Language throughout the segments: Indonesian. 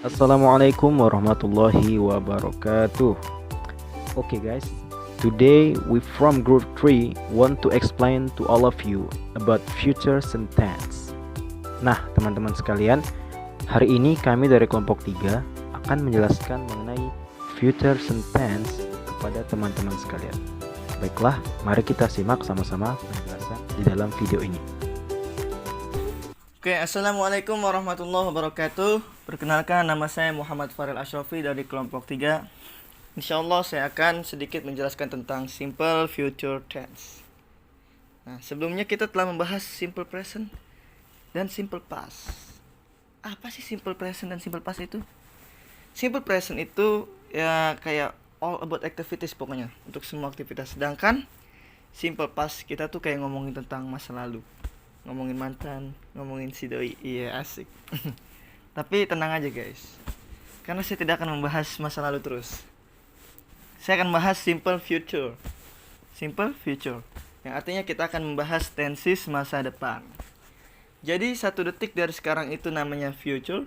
Assalamualaikum warahmatullahi wabarakatuh. Okay guys, today we from group 3 want to explain to all of you about future sentence. Nah, teman-teman sekalian, hari ini kami dari kelompok 3 akan menjelaskan mengenai future sentence kepada teman-teman sekalian. Baiklah, mari kita simak sama-sama penjelasan di dalam video ini. Oke, Assalamualaikum warahmatullahi wabarakatuh. Perkenalkan, nama saya Muhammad Faril Ashrafi dari kelompok 3. Insyaallah saya akan sedikit menjelaskan tentang simple future tense. Nah, sebelumnya kita telah membahas simple present dan simple past. Apa sih simple present dan simple past itu? Simple present itu ya kayak all about activities pokoknya, untuk semua aktivitas. Sedangkan simple past kita tuh kayak ngomongin tentang masa lalu. Ngomongin mantan, ngomongin si doi. Iya, asik. Tapi tenang aja guys, karena saya tidak akan membahas masa lalu terus. Saya akan membahas simple future. Simple future, yang artinya kita akan membahas tenses masa depan. Jadi 1 detik dari sekarang itu namanya future.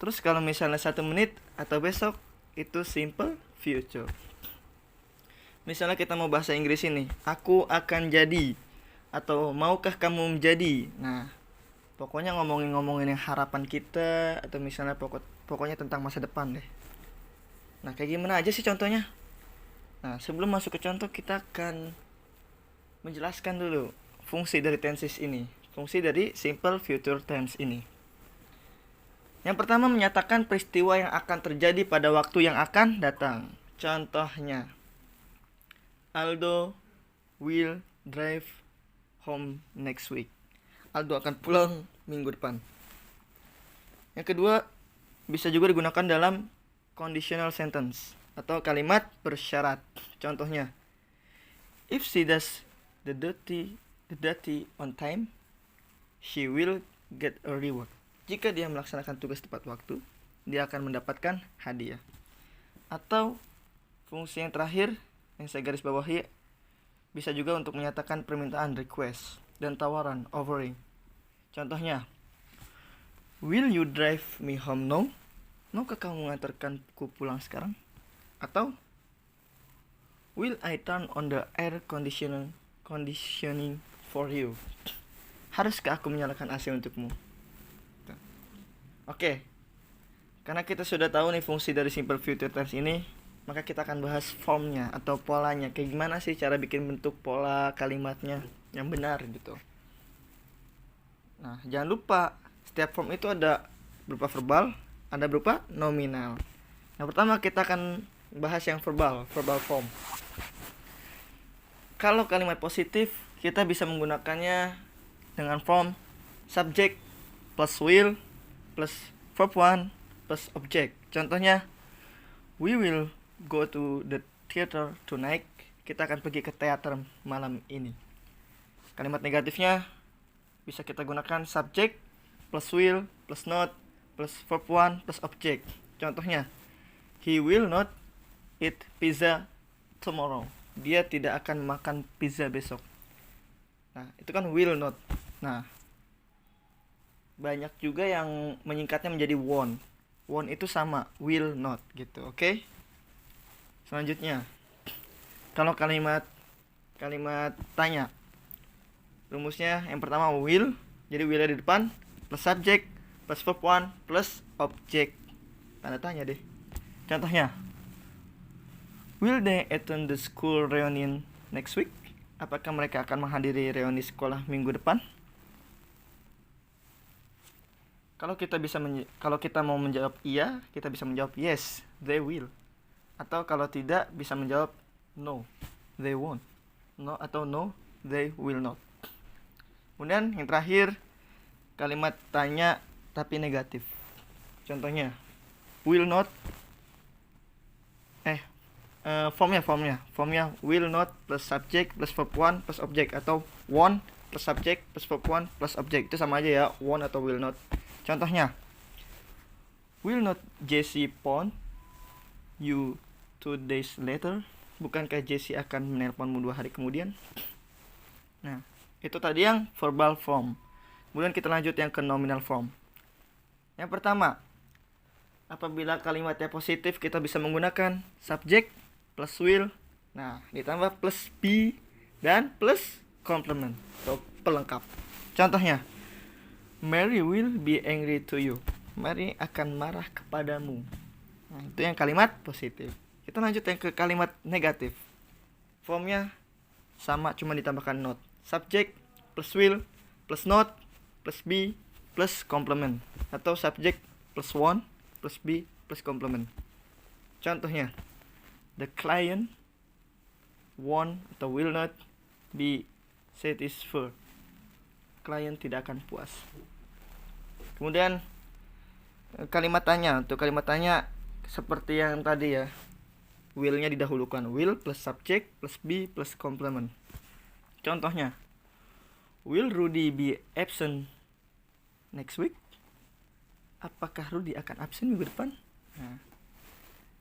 Terus kalau misalnya 1 menit atau besok, itu simple future. Misalnya kita mau bahasa Inggris ini, aku akan jadi, atau maukah kamu menjadi. Nah, pokoknya ngomongin yang harapan kita, atau misalnya pokoknya tentang masa depan deh. Nah, kayak gimana aja sih contohnya? Nah, sebelum masuk ke contoh, kita akan menjelaskan dulu fungsi dari tenses ini, fungsi dari simple future tense ini. Yang pertama, menyatakan peristiwa yang akan terjadi pada waktu yang akan datang. Contohnya, Aldo will drive home next week. Aldo akan pulang minggu depan. Yang kedua, bisa juga digunakan dalam conditional sentence atau kalimat bersyarat. Contohnya, if she does the duty on time, she will get a reward. Jika dia melaksanakan tugas tepat waktu, dia akan mendapatkan hadiah. Atau fungsi yang terakhir yang saya garis bawahi, bisa juga untuk menyatakan permintaan request dan tawaran offering. Contohnya, will you drive me home now? Maukah kamu mengantarkanku pulang sekarang? Atau, will I turn on the air conditioning for you? Haruskah aku menyalakan AC untukmu? Oke, karena kita sudah tahu nih fungsi dari simple future tense ini, maka kita akan bahas formnya atau polanya. Kayak gimana sih cara bikin bentuk pola kalimatnya yang benar gitu. Nah, jangan lupa setiap form itu ada berupa verbal, ada berupa nominal. Yang pertama kita akan bahas yang verbal form. Kalau kalimat positif, kita bisa menggunakannya dengan form subject plus will plus verb 1 plus object. Contohnya, we will go to the theater tonight. Kita akan pergi ke teater malam ini. Kalimat negatifnya bisa kita gunakan subject plus will plus not plus verb 1 plus object. Contohnya, he will not eat pizza tomorrow. Dia tidak akan makan pizza besok. Nah, itu kan will not. Nah, banyak juga yang menyingkatnya menjadi won't. Won't itu sama will not gitu, oke? Selanjutnya, kalau kalimat tanya, rumusnya yang pertama will, jadi will di depan plus subject plus verb 1 plus object, tanda tanya deh. Contohnya, will they attend the school reunion next week? Apakah mereka akan menghadiri reuni sekolah minggu depan? Kalau kita mau menjawab iya, kita bisa menjawab yes, they will. Atau kalau tidak, bisa menjawab no, they won't. No atau no, they will not. Kemudian yang terakhir, kalimat tanya tapi negatif. Contohnya, will not. Formnya will not plus subject plus verb 1 plus object, atau won't plus subject plus verb 1 plus object. Itu sama aja ya, won't atau will not. Contohnya, will not Jesse phone you 2 days later? Bukankah Jesse akan menelponmu 2 hari kemudian? Nah, itu tadi yang verbal form. Kemudian kita lanjut yang ke nominal form. Yang pertama, Apabila kalimatnya positif, kita bisa menggunakan subject plus will. Nah, ditambah plus be dan plus complement atau pelengkap. Contohnya, Mary will be angry to you. Mary akan marah kepadamu. Nah, itu yang kalimat positif. Kita lanjut yang ke kalimat negatif. Formnya sama, cuma ditambahkan not. Subject plus will plus not plus be plus complement, atau subject plus want plus be plus complement. Contohnya, the client won't atau will not be satisfied. Klien tidak akan puas. Kemudian kalimat tanya. Untuk kalimat tanya seperti yang tadi ya, will-nya didahulukan. Will plus subject plus be plus complement. Contohnya, will Rudy be absent next week? Apakah Rudy akan absen minggu depan? Nah,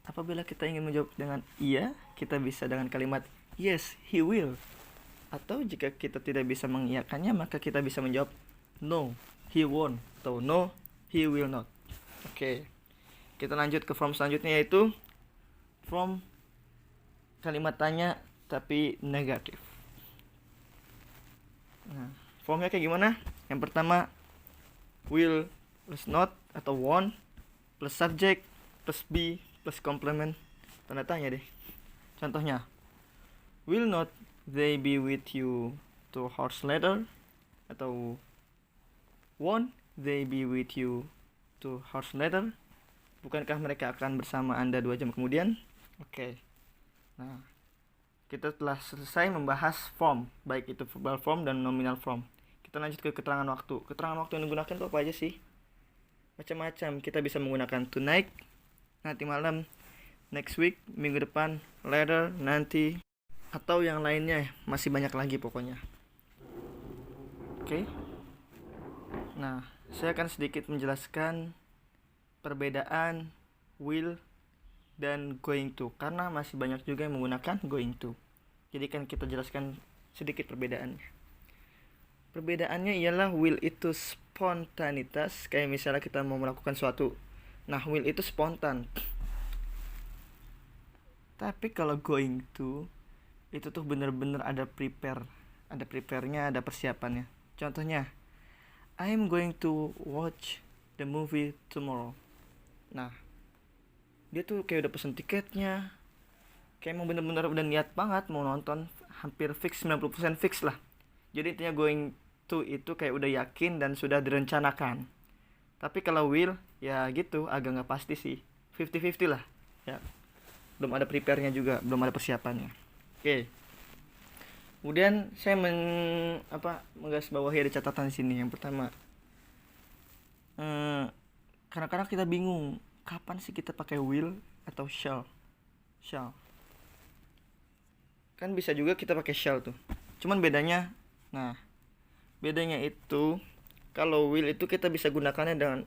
apabila kita ingin menjawab dengan iya, kita bisa dengan kalimat yes, he will. Atau jika kita tidak bisa mengiyakannya, maka kita bisa menjawab no, he won't, atau no, he will not. Oke. Kita lanjut ke form selanjutnya, yaitu form kalimat tanya tapi negatif. Nah, formnya kayak gimana? Yang pertama, will plus not atau won't plus subject plus be plus complement, tanda tanya deh. Contohnya, will not they be with you 2 hours later? Atau won't they be with you 2 hours later? Bukankah mereka akan bersama Anda 2 jam kemudian? Oke. Nah, kita telah selesai membahas form, baik itu verbal form dan nominal form. Kita lanjut ke keterangan waktu. Keterangan waktu yang digunakan itu apa aja sih? Macam-macam. Kita bisa menggunakan tonight, nanti malam, next week, minggu depan, later, nanti, atau yang lainnya. Masih banyak lagi pokoknya. Oke. Nah, saya akan sedikit menjelaskan perbedaan will dan going to, karena masih banyak juga yang menggunakan going to. Jadi kan kita jelaskan sedikit perbedaannya. Perbedaannya ialah will itu spontanitas, kayak misalnya kita mau melakukan suatu. Nah, will itu spontan. Tapi kalau going to, itu tuh bener-bener ada prepare-nya, ada persiapannya. Contohnya, I'm going to watch the movie tomorrow. Nah, dia tuh kayak udah pesen tiketnya, kayak emang bener-bener udah niat banget mau nonton, hampir fix, 90% fix lah. Jadi intinya going to itu kayak udah yakin dan sudah direncanakan. Tapi kalau will, ya gitu, agak gak pasti sih, 50-50 lah ya. Belum ada prepare-nya juga, belum ada persiapannya. Oke. Kemudian saya menggarisbawahi ada catatan di sini. Yang pertama, kadang-kadang kita bingung kapan sih kita pakai will atau shall. Kan bisa juga kita pakai shall tuh. Cuman bedanya itu kalau will itu kita bisa gunakannya dengan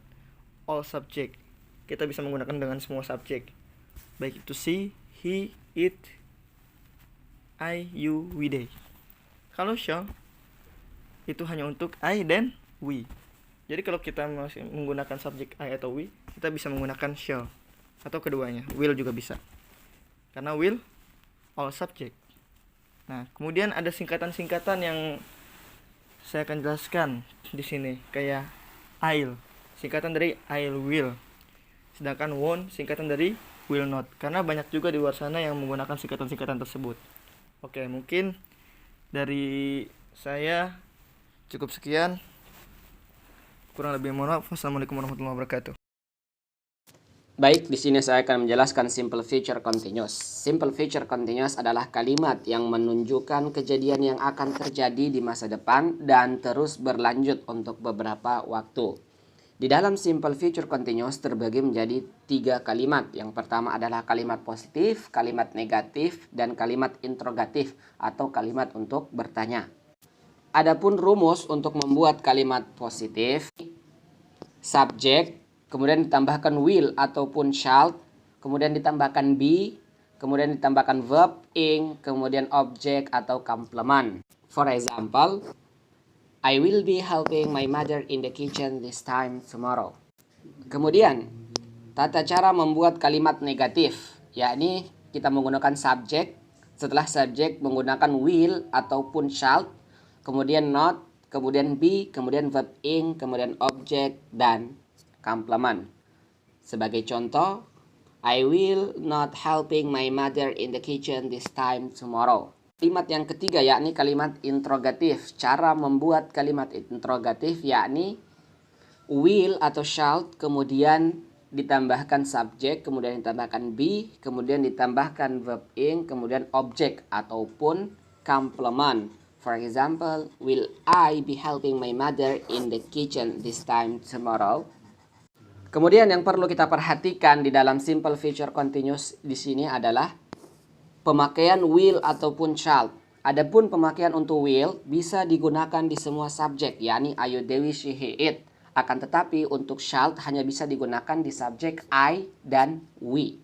all subject. Kita bisa menggunakan dengan semua subjek. Baik itu she, he, it, I, you, we, they. Kalau shall itu hanya untuk I dan we. Jadi kalau kita masih menggunakan subjek I atau we, kita bisa menggunakan shall atau keduanya. Will juga bisa. Karena will all subject. Nah, kemudian ada singkatan-singkatan yang saya akan jelaskan di sini, kayak I'll, singkatan dari I'll will. Sedangkan won't singkatan dari will not. Karena banyak juga di luar sana yang menggunakan singkatan-singkatan tersebut. Oke, mungkin dari saya cukup sekian. Kurang lebih mohon maaf. Wassalamualaikum warahmatullahi wabarakatuh. Baik, di sini saya akan menjelaskan simple future continuous. Simple future continuous adalah kalimat yang menunjukkan kejadian yang akan terjadi di masa depan dan terus berlanjut untuk beberapa waktu. Di dalam simple future continuous terbagi menjadi 3 kalimat. Yang pertama adalah kalimat positif, kalimat negatif, dan kalimat interrogatif atau kalimat untuk bertanya. Adapun rumus untuk membuat kalimat positif, subjek, kemudian ditambahkan will ataupun shall, kemudian ditambahkan be, kemudian ditambahkan verb ing, kemudian objek atau complement. For example, I will be helping my mother in the kitchen this time tomorrow. Kemudian Tata cara membuat kalimat negatif, yakni kita menggunakan subjek, setelah subjek menggunakan will ataupun shall, kemudian not, kemudian be, kemudian verb ing, kemudian object, dan complement. Sebagai contoh, I will not helping my mother in the kitchen this time tomorrow. Kalimat yang ketiga yakni kalimat interrogatif. Cara membuat kalimat interrogatif yakni will atau shall, kemudian ditambahkan subjek, kemudian ditambahkan be, kemudian ditambahkan verb ing, kemudian object ataupun complement. For example, will I be helping my mother in the kitchen this time tomorrow? Kemudian yang perlu kita perhatikan di dalam simple future continuous di sini adalah pemakaian will ataupun shall. Adapun pemakaian untuk will bisa digunakan di semua subjek, yakni Ayu, Dewi, she, he, it. Akan tetapi untuk shall hanya bisa digunakan di subjek I dan we.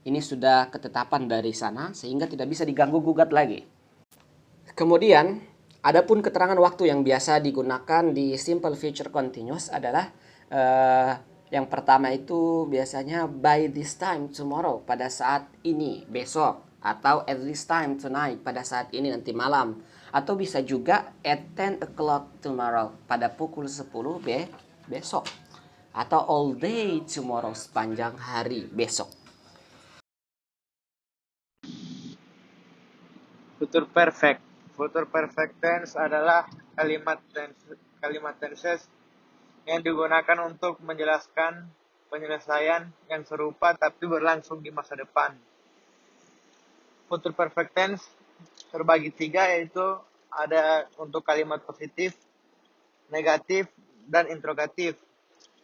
Ini sudah ketetapan dari sana sehingga tidak bisa diganggu gugat lagi. Kemudian, adapun keterangan waktu yang biasa digunakan di simple future continuous adalah yang pertama itu biasanya by this time tomorrow, pada saat ini, besok. Atau at this time tonight, pada saat ini, nanti malam. Atau bisa juga at 10 o'clock tomorrow, pada pukul 10 besok. Atau all day tomorrow, sepanjang hari besok. Future perfect. Future perfect tense adalah kalimat tenses yang digunakan untuk menjelaskan penyelesaian yang serupa tapi berlangsung di masa depan. Future perfect tense terbagi 3, yaitu ada untuk kalimat positif, negatif, dan interrogatif.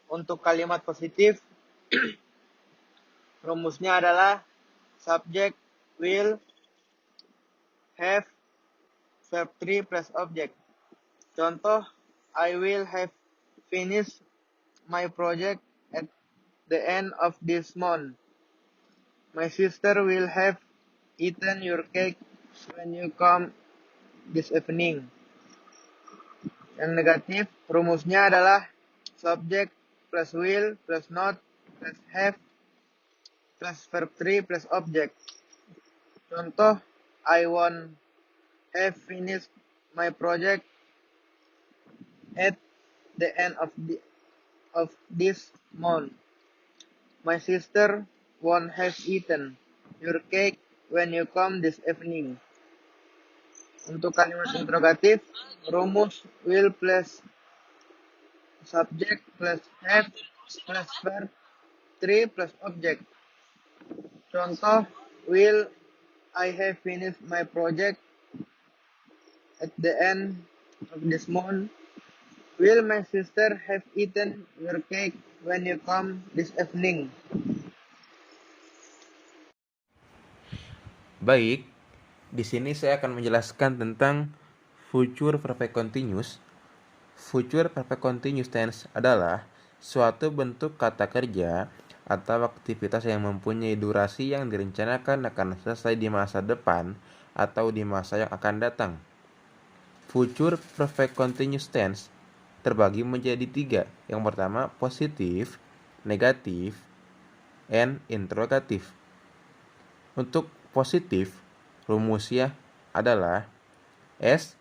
Untuk kalimat positif, rumusnya adalah subject, will, have, verb 3 plus object. Contoh, I will have finished my project at the end of this month. My sister will have eaten your cake when you come this evening. Yang negatif, rumusnya adalah subject plus will plus not plus have plus verb 3 plus object. Contoh, I won't have finished my project at the end of this month. My sister won't have eaten your cake when you come this evening. Untuk kalimat interrogatif, rumus will plus subject plus have plus verb 3 plus object. Contoh, will I have finished my project at the end of this month? Will my sister have eaten your cake when you come this evening? Baik, di sini saya akan menjelaskan tentang future perfect continuous. Future perfect continuous tense adalah suatu bentuk kata kerja atau aktivitas yang mempunyai durasi yang direncanakan akan selesai di masa depan atau di masa yang akan datang. Future perfect continuous tense terbagi menjadi 3. Yang pertama, positif, negatif, and interrogatif. Untuk positif, rumusnya adalah S,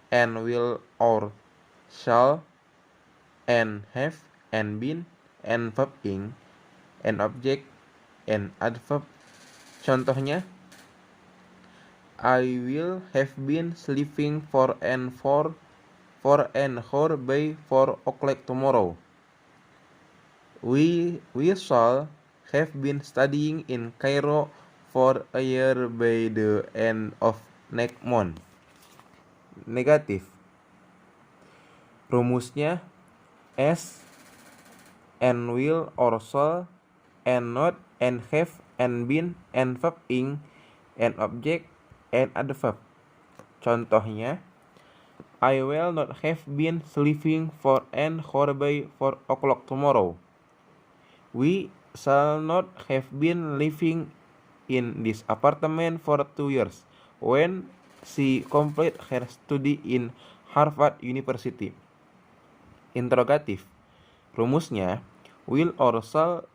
and will, or shall, and have, and been, and verb ing, and object, and adverb. Contohnya, I will have been sleeping for an hour by 4 o'clock tomorrow. We shall have been studying in Cairo for a year by the end of next month. Negatif. Rumusnya S, and will, or shall, and not, and have, and been, and verb ing, and object, and adverb. Contohnya, I will not have been sleeping for an hour by 4 o'clock tomorrow. We shall not have been living in this apartment for 2 years when she completed her study in Harvard University. Interrogatif. Rumusnya, will or shall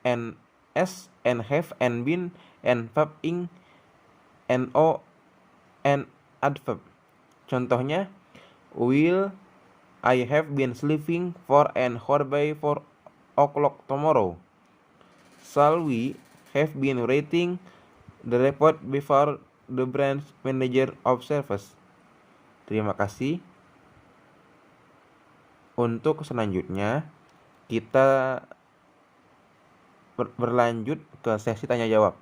and s, and have, and been, and verb ing, and o, and adverb. Contohnya, will I have been sleeping for an hour by 4 o'clock tomorrow? Shall we have been writing the report before the branch manager of service? Terima kasih. Untuk selanjutnya, kita berlanjut ke sesi tanya jawab.